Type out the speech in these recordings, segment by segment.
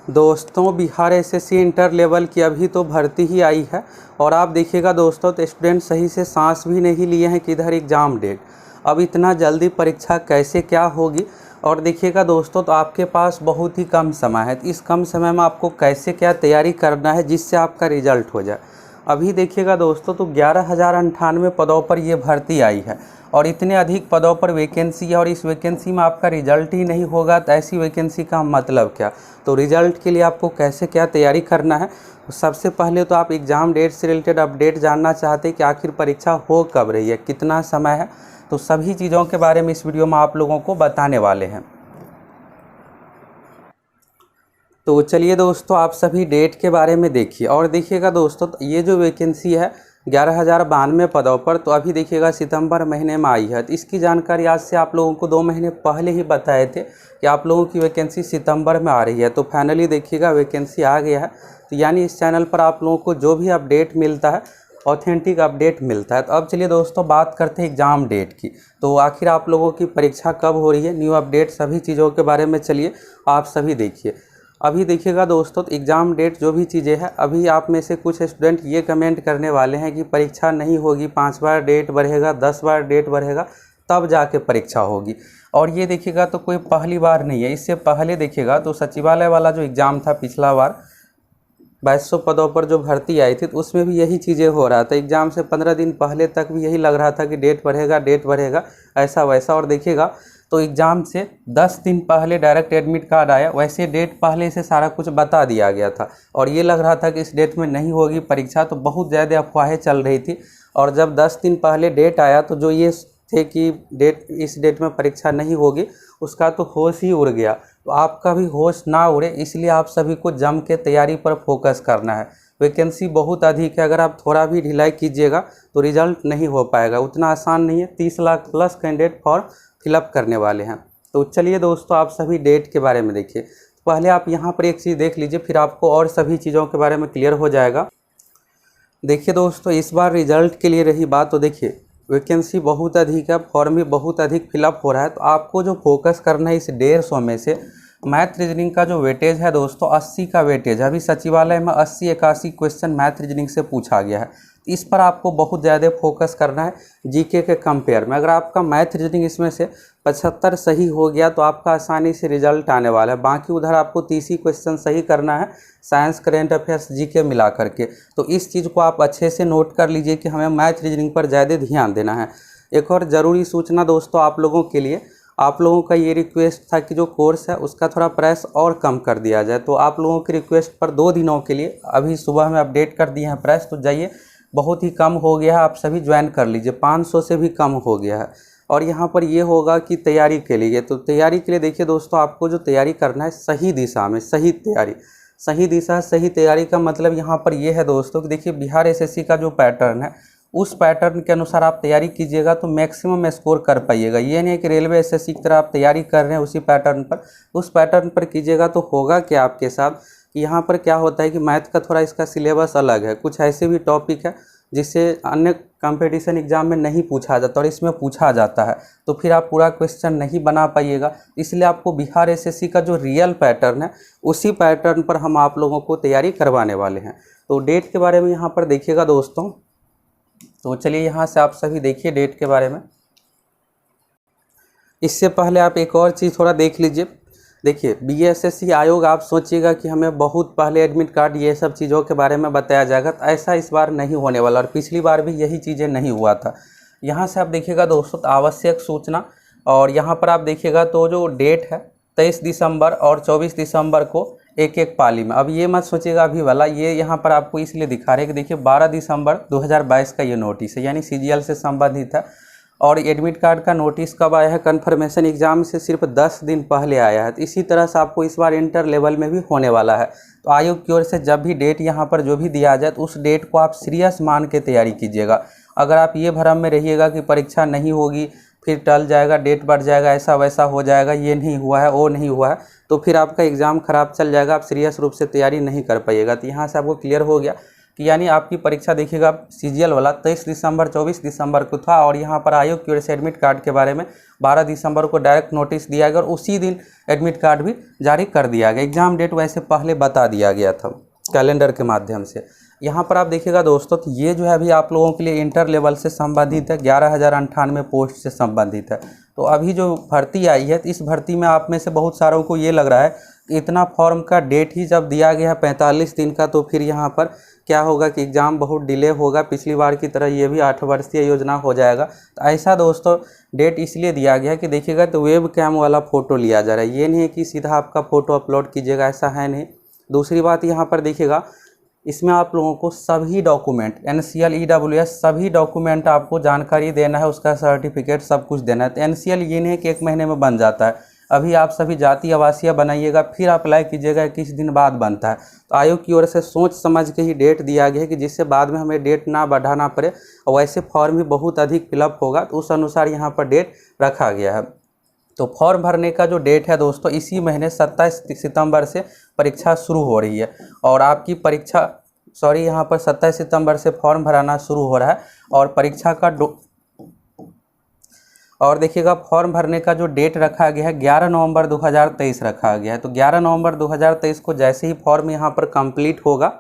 दोस्तों Bihar SSC inter level की अभी तो भर्ती ही आई है और आप देखिएगा दोस्तों तो स्टूडेंट सही से सांस भी नहीं लिए हैं कि इधर एग्ज़ाम डेट। अब इतना जल्दी परीक्षा कैसे क्या होगी। और देखिएगा दोस्तों तो आपके पास बहुत ही कम समय है, तो इस कम समय में आपको कैसे क्या तैयारी करना है जिससे आपका रिजल्ट हो जाए। अभी देखिएगा दोस्तों तो 11,098 पदों पर ये भर्ती आई है और इतने अधिक पदों पर वैकेंसी है और इस वैकेंसी में आपका रिजल्ट ही नहीं होगा तो ऐसी वैकेंसी का मतलब क्या। तो रिजल्ट के लिए आपको कैसे क्या तैयारी करना है। सबसे पहले तो आप एग्ज़ाम डेट से रिलेटेड अपडेट जानना चाहते हैं कि आखिर परीक्षा हो कब रही है, कितना समय है, तो सभी चीज़ों के बारे में इस वीडियो में आप लोगों को बताने वाले हैं। तो चलिए दोस्तों आप सभी डेट के बारे में देखिए और देखिएगा दोस्तों तो ये जो वैकेंसी है 11,092 पदों पर, तो अभी देखिएगा सितंबर महीने में आई है। तो इसकी जानकारी आज से आप लोगों को 2 महीने पहले ही बताए थे कि आप लोगों की वैकेंसी सितंबर में आ रही है। तो फाइनली देखिएगा वैकेंसी आ गया है। तो यानी इस चैनल पर आप लोगों को जो भी अपडेट मिलता है ऑथेंटिक अपडेट मिलता है। तो अब चलिए दोस्तों बात करते हैं एग्ज़ाम डेट की। तो आखिर आप लोगों की परीक्षा कब हो रही है, न्यू अपडेट, सभी चीज़ों के बारे में चलिए आप सभी देखिए। अभी देखिएगा दोस्तों तो एग्ज़ाम डेट जो भी चीज़ें हैं, अभी आप में से कुछ स्टूडेंट ये कमेंट करने वाले हैं कि परीक्षा नहीं होगी, 5 बार डेट बढ़ेगा, 10 बार डेट बढ़ेगा तब जाके परीक्षा होगी। और ये देखिएगा तो कोई पहली बार नहीं है। इससे पहले देखिएगा तो सचिवालय वाला जो एग्ज़ाम था पिछला बार 2200 पदों पर जो भर्ती आई थी तो उसमें भी यही चीज़ें हो रहा था। एग्ज़ाम से 15 दिन पहले तक भी यही लग रहा था कि डेट बढ़ेगा ऐसा वैसा। और देखिएगा तो एग्ज़ाम से 10 दिन पहले डायरेक्ट एडमिट कार्ड आया, वैसे डेट पहले से सारा कुछ बता दिया गया था और ये लग रहा था कि इस डेट में नहीं होगी परीक्षा। तो बहुत ज़्यादा अफवाहें चल रही थी और जब 10 दिन पहले डेट आया तो जो ये थे कि इस डेट में परीक्षा नहीं होगी, उसका तो होश ही उड़ गया। तो आपका भी होश ना उड़े इसलिए आप सभी को जम के तैयारी पर फोकस करना है। वैकेंसी बहुत अधिक है, अगर आप थोड़ा भी ढिलाई कीजिएगा तो रिजल्ट नहीं हो पाएगा, उतना आसान नहीं है। 30 lakh plus candidate form fill up करने वाले हैं। तो चलिए दोस्तों आप सभी डेट के बारे में देखिए। पहले आप यहाँ पर एक चीज़ देख लीजिए, फिर आपको और सभी चीज़ों के बारे में क्लियर हो जाएगा। देखिए दोस्तों इस बार रिजल्ट के लिए रही बात, तो देखिए वैकेंसी बहुत अधिक है, फॉर्म भी बहुत अधिक फिलअप हो रहा है। तो आपको जो फोकस करना है इस 150 में से मैथ रीजनिंग का जो वेटेज है दोस्तों 80 का वेटेज है। अभी सचिवालय में 80-81 क्वेश्चन मैथ रीजनिंग से पूछा गया है। इस पर आपको बहुत ज़्यादा फोकस करना है जीके के कंपेयर में। अगर आपका मैथ रीजनिंग इसमें से 75 सही हो गया तो आपका आसानी से रिजल्ट आने वाला है। बाकी उधर आपको 30 ही क्वेश्चन सही करना है, साइंस, करेंट अफेयर्स, जीके मिला करके। तो इस चीज़ को आप अच्छे से नोट कर लीजिए कि हमें मैथ रीजनिंग पर ज़्यादा ध्यान देना है। एक और ज़रूरी सूचना दोस्तों आप लोगों के लिए, आप लोगों का ये रिक्वेस्ट था कि जो कोर्स है उसका थोड़ा प्राइस और कम कर दिया जाए। तो आप लोगों की रिक्वेस्ट पर 2 दिनों के लिए अभी सुबह में अपडेट कर दिए हैं प्राइस। तो जाइए, बहुत ही कम हो गया है, आप सभी ज्वाइन कर लीजिए, 500 से भी कम हो गया है। और यहाँ पर ये होगा कि तैयारी के लिए, तो तैयारी के लिए देखिए दोस्तों आपको जो तैयारी करना है सही दिशा में, सही तैयारी, सही दिशा, सही तैयारी का मतलब यहाँ पर ये है दोस्तों कि देखिए बिहार एसएससी का जो पैटर्न है उस पैटर्न के अनुसार आप तैयारी कीजिएगा तो मैक्सिमम स्कोर कर पाइएगा। ये नहीं है कि रेलवे एसएससी की तरह आप तैयारी कर रहे हैं उसी पैटर्न पर, उस पैटर्न पर कीजिएगा तो होगा क्या आपके साथ कि यहाँ पर क्या होता है कि मैथ का थोड़ा इसका सिलेबस अलग है, कुछ ऐसे भी टॉपिक है जिससे अन्य कंपटीशन एग्जाम में नहीं पूछा जाता और इसमें पूछा जाता है। तो फिर आप पूरा क्वेश्चन नहीं बना पाइएगा। इसलिए आपको बिहार एसएससी का जो रियल पैटर्न है उसी पैटर्न पर हम आप लोगों को तैयारी करवाने वाले हैं। तो डेट के बारे में यहाँ पर देखिएगा दोस्तों। तो चलिए यहाँ से आप सभी देखिए डेट के बारे में। इससे पहले आप एक और चीज़ थोड़ा देख लीजिए। देखिए बीएसएससी आयोग, आप सोचिएगा कि हमें बहुत पहले एडमिट कार्ड ये सब चीज़ों के बारे में बताया जाएगा, तो ऐसा इस बार नहीं होने वाला और पिछली बार भी यही चीज़ें नहीं हुआ था। यहाँ से आप देखिएगा दोस्तों आवश्यक सूचना, और यहाँ पर आप देखिएगा तो जो डेट है 23 दिसंबर और 24 दिसंबर को एक पाली में। अब ये मत सोचिएगा अभी वाला, ये यहाँ पर आपको इसलिए दिखा रहे हैं कि देखिए 12 दिसंबर 2022 का ये नोटिस है, यानी सीजीएल से संबंधित है। और एडमिट कार्ड का नोटिस कब आया है, कन्फर्मेशन एग्जाम से सिर्फ 10 दिन पहले आया है। तो इसी तरह से आपको इस बार इंटर लेवल में भी होने वाला है। तो आयोग की ओर से जब भी डेट यहाँ पर जो भी दिया जाए तो उस डेट को आप सीरियस मान के तैयारी कीजिएगा। अगर आप ये भ्रम में रहिएगा कि परीक्षा नहीं होगी, फिर टल जाएगा, डेट बढ़ जाएगा, ऐसा वैसा हो जाएगा, ये नहीं हुआ है, वो नहीं हुआ है, तो फिर आपका एग्ज़ाम खराब चल जाएगा, आप सीरियस रूप से तैयारी नहीं कर पाइएगा। तो यहाँ से आपको क्लियर हो गया कि यानी आपकी परीक्षा देखिएगा सीजीएल वाला 23 दिसंबर 24 दिसंबर को था, और यहाँ पर आयोग की ओर से एडमिट कार्ड के बारे में 12 दिसंबर को डायरेक्ट नोटिस दिया गया और उसी दिन एडमिट कार्ड भी जारी कर दिया गया। एग्ज़ाम डेट वैसे पहले बता दिया गया था कैलेंडर के माध्यम से। यहाँ पर आप देखिएगा दोस्तों, तो ये जो है अभी आप लोगों के लिए इंटर लेवल से संबंधित है, 11,098 पोस्ट से संबंधित है। तो अभी जो भर्ती आई है, इस भर्ती में आप में से बहुत सारों को ये लग रहा है कि इतना फॉर्म का डेट ही जब दिया गया है 45 दिन का, तो फिर यहाँ पर क्या होगा कि एग्ज़ाम बहुत डिले होगा, पिछली बार की तरह ये भी 8 वर्षीय योजना हो जाएगा। तो ऐसा दोस्तों डेट इसलिए दिया गया है कि देखिएगा तो वेब कैम वाला फ़ोटो लिया जा रहा है, ये नहीं है कि सीधा आपका फ़ोटो अपलोड कीजिएगा, ऐसा है नहीं। दूसरी बात यहाँ पर देखिएगा, इसमें आप लोगों को सभी डॉक्यूमेंट NCL EWS सभी डॉक्यूमेंट आपको जानकारी देना है, उसका सर्टिफिकेट सब कुछ देना है। तो NCL ये नहीं है कि 1 महीने में बन जाता है, अभी आप सभी जाति आवासीय बनाइएगा फिर अप्लाई कीजिएगा, किस दिन बाद बनता है। तो आयोग की ओर से सोच समझ के ही डेट दिया गया है कि जिससे बाद में हमें डेट ना बढ़ाना पड़े, और वैसे फॉर्म भी बहुत अधिक फिलअप होगा, तो उस अनुसार यहाँ पर डेट रखा गया है। तो फॉर्म भरने का जो डेट है दोस्तों, इसी महीने 27 सितंबर से परीक्षा शुरू हो रही है, और आपकी परीक्षा यहाँ पर 27 सितंबर से फॉर्म भराना शुरू हो रहा है, और परीक्षा का और देखिएगा फॉर्म भरने का जो डेट रखा गया है 11 नवंबर 2023 रखा गया है। तो 11 नवंबर 2023 को जैसे ही फॉर्म यहाँ पर कंप्लीट होगा,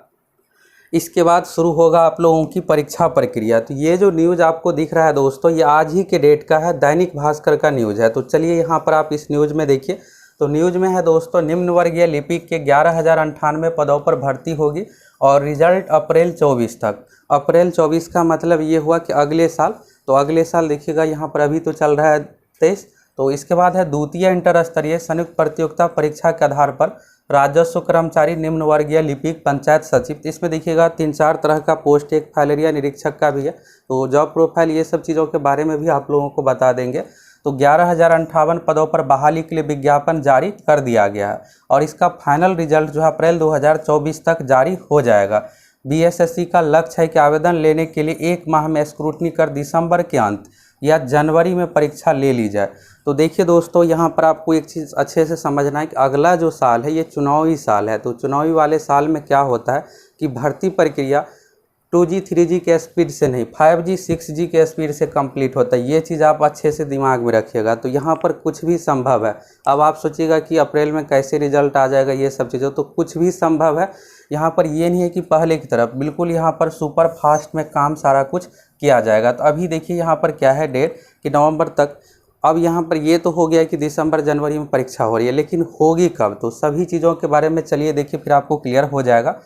इसके बाद शुरू होगा आप लोगों की परीक्षा प्रक्रिया। तो ये जो न्यूज़ आपको दिख रहा है दोस्तों, ये आज ही के डेट का है, दैनिक भास्कर का न्यूज़ है। तो चलिए यहाँ पर आप इस न्यूज़ में देखिए। तो न्यूज़ में है दोस्तों, निम्न वर्गीय लिपिक के 11,098 पदों पर भर्ती होगी और रिजल्ट अप्रैल 24 तक। अप्रैल 24 का मतलब ये हुआ कि अगले साल। तो अगले साल देखिएगा यहाँ पर अभी तो चल रहा है 23। तो इसके बाद है द्वितीय इंटर स्तरीय संयुक्त प्रतियोगिता परीक्षा के आधार पर राजस्व कर्मचारी निम्न वर्गीय लिपिक पंचायत सचिव। इसमें देखिएगा 3-4 तरह का पोस्ट, एक फाइलेरिया निरीक्षक का भी है। तो जॉब प्रोफाइल ये सब चीज़ों के बारे में भी आप लोगों को बता देंगे। तो 11,058 पदों पर बहाली के लिए विज्ञापन जारी कर दिया गया है, और इसका फाइनल रिजल्ट जो है अप्रैल 2024 तक जारी हो जाएगा। BSSC का लक्ष्य है कि आवेदन लेने के लिए 1 माह में स्क्रूटनी कर दिसंबर के अंत या जनवरी में परीक्षा ले ली जाए। तो देखिए दोस्तों, यहाँ पर आपको एक चीज़ अच्छे से समझना है कि अगला जो साल है ये चुनावी साल है। तो चुनावी वाले साल में क्या होता है कि भर्ती प्रक्रिया 2G 3G के स्पीड से नहीं, 5G 6G के स्पीड से कंप्लीट होता है। ये चीज़ आप अच्छे से दिमाग में रखिएगा। तो यहाँ पर कुछ भी संभव है। अब आप सोचिएगा कि अप्रैल में कैसे रिजल्ट आ जाएगा, ये सब चीज़ें, तो कुछ भी संभव है। यहाँ पर ये नहीं है कि पहले की तरफ बिल्कुल यहाँ पर सुपर फास्ट में काम सारा कुछ किया जाएगा। तो अभी देखिए यहाँ पर क्या है डेट कि नवंबर तक। अब यहाँ पर ये तो हो गया कि दिसंबर जनवरी में परीक्षा हो रही है, लेकिन होगी कब, तो सभी चीज़ों के बारे में चलिए देखिए, फिर आपको क्लियर हो जाएगा।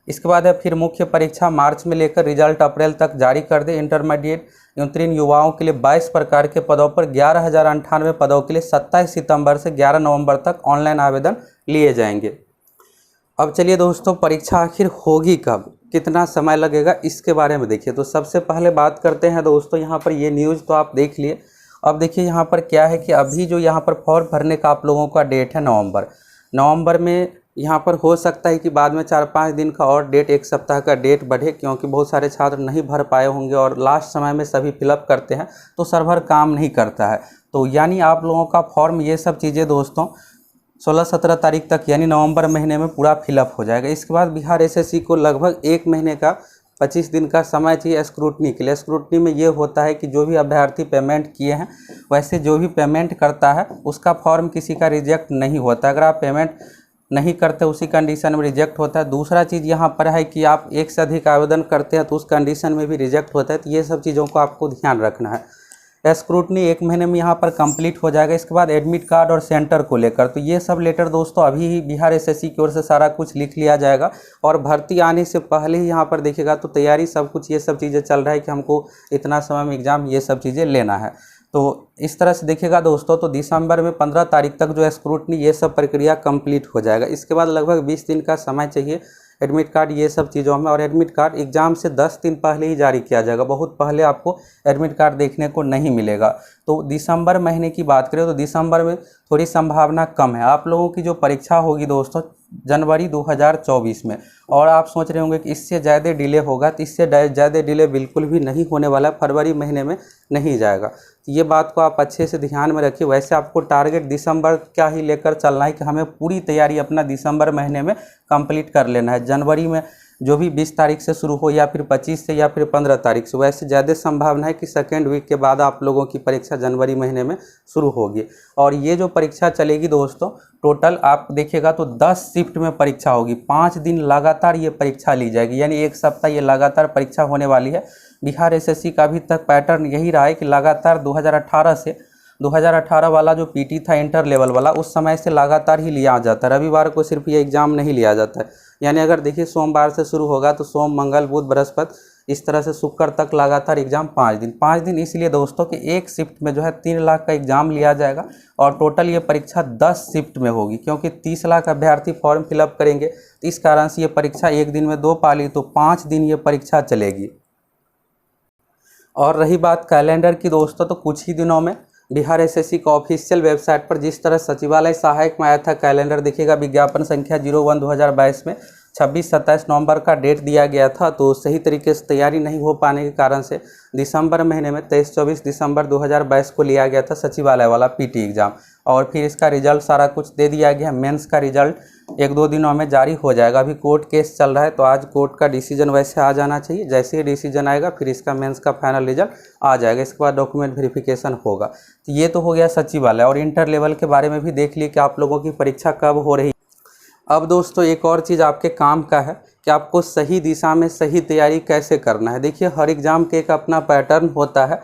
इसके बाद है फिर मुख्य परीक्षा मार्च में लेकर रिजल्ट अप्रैल तक जारी कर दे। इंटरमीडिएट उत्तीर्ण युवाओं के लिए 22 प्रकार के पदों पर 11,098 पदों के लिए 27 सितंबर से 11 नवंबर तक ऑनलाइन आवेदन लिए जाएंगे। अब चलिए दोस्तों, परीक्षा आखिर होगी कब, कितना समय लगेगा, इसके बारे में देखिए। तो सबसे पहले बात करते हैं दोस्तों, यहाँ पर ये न्यूज़ तो आप देख लिए। अब देखिए यहाँ पर क्या है कि अभी जो यहाँ पर फॉर्म भरने का आप लोगों का डेट है नवंबर में यहाँ पर हो सकता है कि बाद में 4-5 दिन का और डेट, 1 सप्ताह का डेट बढ़े, क्योंकि बहुत सारे छात्र नहीं भर पाए होंगे और लास्ट समय में सभी फिलअप करते हैं तो सर्वर काम नहीं करता है। तो यानी आप लोगों का फॉर्म, ये सब चीज़ें दोस्तों 16-17 तारीख तक यानी नवंबर महीने में पूरा फिलअप हो जाएगा। इसके बाद बिहार SSC को लगभग 1 महीने का 25 दिन का समय चाहिए स्क्रूटनी के लिए। स्क्रूटनी में ये होता है कि जो भी अभ्यर्थी पेमेंट किए हैं, वैसे जो भी पेमेंट करता है उसका फॉर्म किसी का रिजेक्ट नहीं होता। अगर आप पेमेंट नहीं करते उसी कंडीशन में रिजेक्ट होता है। दूसरा चीज़ यहाँ पर है कि आप एक से अधिक आवेदन करते हैं तो उस कंडीशन में भी रिजेक्ट होता है। तो ये सब चीज़ों को आपको ध्यान रखना है। स्क्रूटनी 1 महीने में यहाँ पर कंप्लीट हो जाएगा। इसके बाद एडमिट कार्ड और सेंटर को लेकर, तो ये सब लेटर दोस्तों अभी ही बिहार SSC की ओर से सारा कुछ लिख लिया जाएगा, और भर्ती आने से पहले ही यहाँ पर देखिएगा तो तैयारी सब कुछ ये सब चीज़ें चल रहा है कि हमको इतना समय में एग्ज़ाम ये सब चीज़ें लेना है। तो इस तरह से देखिएगा दोस्तों, तो दिसंबर में 15 तारीख तक जो स्क्रूटनी ये सब प्रक्रिया कंप्लीट हो जाएगा। इसके बाद लगभग 20 दिन का समय चाहिए एडमिट कार्ड ये सब चीज़ों में, और एडमिट कार्ड एग्ज़ाम से 10 दिन पहले ही जारी किया जाएगा। बहुत पहले आपको एडमिट कार्ड देखने को नहीं मिलेगा। तो दिसंबर महीने की बात करें तो दिसंबर में थोड़ी संभावना कम है। आप लोगों की जो परीक्षा होगी दोस्तों जनवरी 2024 में, और आप सोच रहे होंगे कि इससे ज़्यादा डिले होगा, तो इससे ज़्यादा डिले बिल्कुल भी नहीं होने वाला, फरवरी महीने में नहीं जाएगा। तो ये बात को आप अच्छे से ध्यान में रखिए। वैसे आपको टारगेट दिसंबर का ही लेकर चलना है कि हमें पूरी तैयारी अपना दिसंबर महीने में कंप्लीट कर लेना है। जनवरी में जो भी 20 तारीख से शुरू हो या फिर 25 से या फिर 15 तारीख से। वैसे ज़्यादा संभावना है कि सेकेंड वीक के बाद आप लोगों की परीक्षा जनवरी महीने में शुरू होगी। और ये जो परीक्षा चलेगी दोस्तों, टोटल आप देखिएगा तो 10 शिफ्ट में परीक्षा होगी। 5 दिन लगातार ये परीक्षा ली जाएगी, यानी एक सप्ताह ये लगातार परीक्षा होने वाली है। बिहार एसएससी का अभी तक पैटर्न यही रहा है कि लगातार 2018 वाला जो पीटी था इंटर लेवल वाला, उस समय से लगातार ही लिया जाता है। रविवार को सिर्फ ये एग्ज़ाम नहीं लिया जाता है। यानी अगर देखिए सोमवार से शुरू होगा तो सोम, मंगल, बुध, बृहस्पति, इस तरह से शुक्र तक लगातार एग्ज़ाम 5 दिन इसलिए दोस्तों कि एक शिफ्ट में जो है 3 लाख का एग्ज़ाम लिया जाएगा और टोटल ये परीक्षा 10 शिफ्ट में होगी, क्योंकि 30 लाख अभ्यर्थी फॉर्म फिलअप करेंगे। तो इस कारण से ये परीक्षा एक दिन में 2 पाली, तो 5 दिन ये परीक्षा चलेगी। और रही बात कैलेंडर की दोस्तों, तो कुछ ही दिनों में बिहार एसएससी का ऑफिशियल वेबसाइट पर जिस तरह सचिवालय सहायक में आया था कैलेंडर, देखिएगा विज्ञापन संख्या 01/2022 में 26-27 नवंबर का डेट दिया गया था। तो सही तरीके से तैयारी नहीं हो पाने के कारण से दिसंबर महीने में 23-24 दिसंबर 2022 को लिया गया था सचिवालय वाला पीटी एग्ज़ाम। और फिर इसका रिजल्ट सारा कुछ दे दिया गया। मेंस का रिजल्ट 1-2 दिनों में जारी हो जाएगा। अभी कोर्ट केस चल रहा है, तो आज कोर्ट का डिसीजन वैसे आ जाना चाहिए। जैसे ही डिसीजन आएगा फिर इसका मेंस का फाइनल रिजल्ट आ जाएगा। इसके बाद डॉक्यूमेंट वेरिफिकेशन होगा। तो ये तो हो गया सचिवालय। और इंटर लेवल के बारे में भी देख लिए कि आप लोगों की परीक्षा कब हो रही। अब दोस्तों एक और चीज़ आपके काम का है कि आपको सही दिशा में सही तैयारी कैसे करना है। देखिए हर एग्ज़ाम के एक अपना पैटर्न होता है।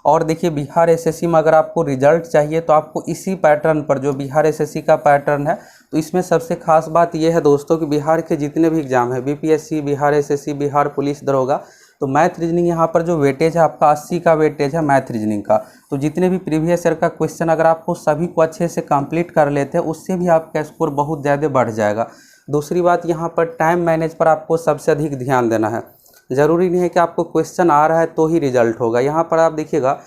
और देखिए बिहार एसएससी में अगर आपको रिजल्ट चाहिए तो आपको इसी पैटर्न पर, जो बिहार एसएससी का पैटर्न है, तो इसमें सबसे खास बात यह है दोस्तों कि बिहार के जितने भी एग्ज़ाम है, BPSC, Bihar SSC, Bihar police दरोगा, तो मैथ रीजनिंग यहाँ पर जो वेटेज है आपका 80 का वेटेज है मैथ रीजनिंग का। तो जितने भी प्रीवियस ईयर का क्वेश्चन अगर आपको सभी को अच्छे से कंप्लीट कर लेते हैं, उससे भी आपका स्कोर बहुत ज़्यादा बढ़ जाएगा। दूसरी बात, यहाँ पर टाइम मैनेज पर आपको सबसे अधिक ध्यान देना है। ज़रूरी नहीं है कि आपको क्वेश्चन आ रहा है तो ही रिजल्ट होगा। यहाँ पर आप देखिएगा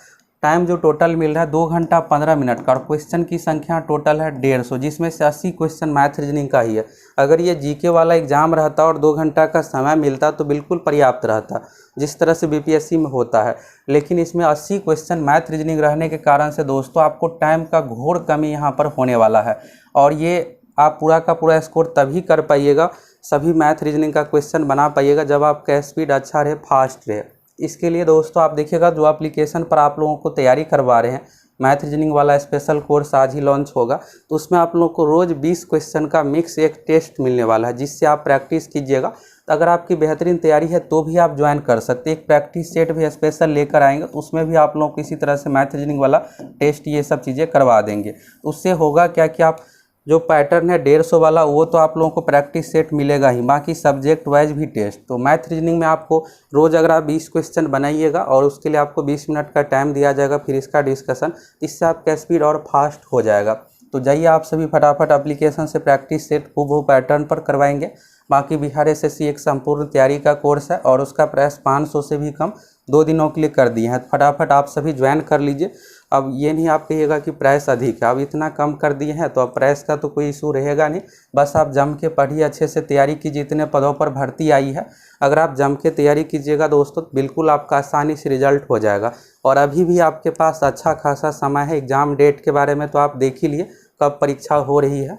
टाइम जो टोटल मिल रहा है 2 घंटा 15 मिनट का, और क्वेश्चन की संख्या टोटल है 150, जिसमें से 80 क्वेश्चन मैथ रीजनिंग का ही है। अगर ये जीके वाला एग्ज़ाम रहता और 2 घंटा का समय मिलता तो बिल्कुल पर्याप्त रहता, जिस तरह से बीपीएससी में होता है। लेकिन इसमें 80 क्वेश्चन मैथ रीजनिंग रहने के कारण से दोस्तों आपको टाइम का घोर कमी यहाँ पर होने वाला है। और ये आप पूरा का पूरा स्कोर तभी कर पाइएगा, सभी मैथ रीजनिंग का क्वेश्चन बना पाइएगा जब आपका स्पीड अच्छा रहे, फास्ट रहे। इसके लिए दोस्तों आप देखिएगा जो एप्लीकेशन पर आप लोगों को तैयारी करवा रहे हैं, मैथ रीजनिंग वाला स्पेशल कोर्स आज ही लॉन्च होगा, तो उसमें आप लोगों को रोज़ 20 क्वेश्चन का मिक्स एक टेस्ट मिलने वाला है, जिससे आप प्रैक्टिस कीजिएगा। तो अगर आपकी बेहतरीन तैयारी है तो भी आप ज्वाइन कर सकते हैं। एक प्रैक्टिस सेट भी स्पेशल लेकर आएंगे, तो उसमें भी आप लोगों को इसी तरह से मैथ रीजनिंग वाला टेस्ट ये सब चीज़ें करवा देंगे। उससे होगा क्या कि आप जो पैटर्न है 150 वाला, वो तो आप लोगों को प्रैक्टिस सेट मिलेगा ही, बाकी सब्जेक्ट वाइज भी टेस्ट। तो मैथ रीजनिंग में आपको रोज़ अगर आप 20 क्वेश्चन बनाइएगा और उसके लिए आपको 20 मिनट का टाइम दिया जाएगा, फिर इसका डिस्कशन, इससे आपका स्पीड और फास्ट हो जाएगा। तो जाइए आप सभी फटाफट एप्लीकेशन से प्रैक्टिस सेट हूबहू पैटर्न पर करवाएंगे। बाकी बिहार एसएससी एक संपूर्ण तैयारी का कोर्स है और उसका प्राइस 500 से भी कम 2 दिनों के लिए कर दिए हैं। फटाफट आप सभी ज्वाइन कर लीजिए। अब ये नहीं आप कहिएगा कि प्राइस अधिक है, अब इतना कम कर दिए हैं तो अब प्राइस का तो कोई इशू रहेगा नहीं। बस आप जम के पढ़िए, अच्छे से तैयारी कीजिए। इतने पदों पर भर्ती आई है, अगर आप जम के तैयारी कीजिएगा दोस्तों बिल्कुल आपका आसानी से रिजल्ट हो जाएगा। और अभी भी आपके पास अच्छा खासा समय है। एग्ज़ाम डेट के बारे में तो आप देख ही लिए कब परीक्षा हो रही है।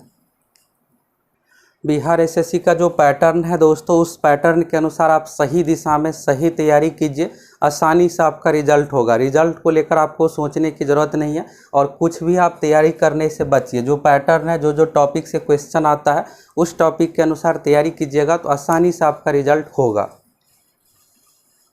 बिहार एसएससी का जो पैटर्न है दोस्तों, उस पैटर्न के अनुसार आप सही दिशा में सही तैयारी कीजिए, आसानी से आपका रिजल्ट होगा। रिजल्ट को लेकर आपको सोचने की ज़रूरत नहीं है और कुछ भी आप तैयारी करने से बचिए। जो पैटर्न है, जो टॉपिक से क्वेश्चन आता है, उस टॉपिक के अनुसार तैयारी कीजिएगा तो आसानी से आपका रिजल्ट होगा।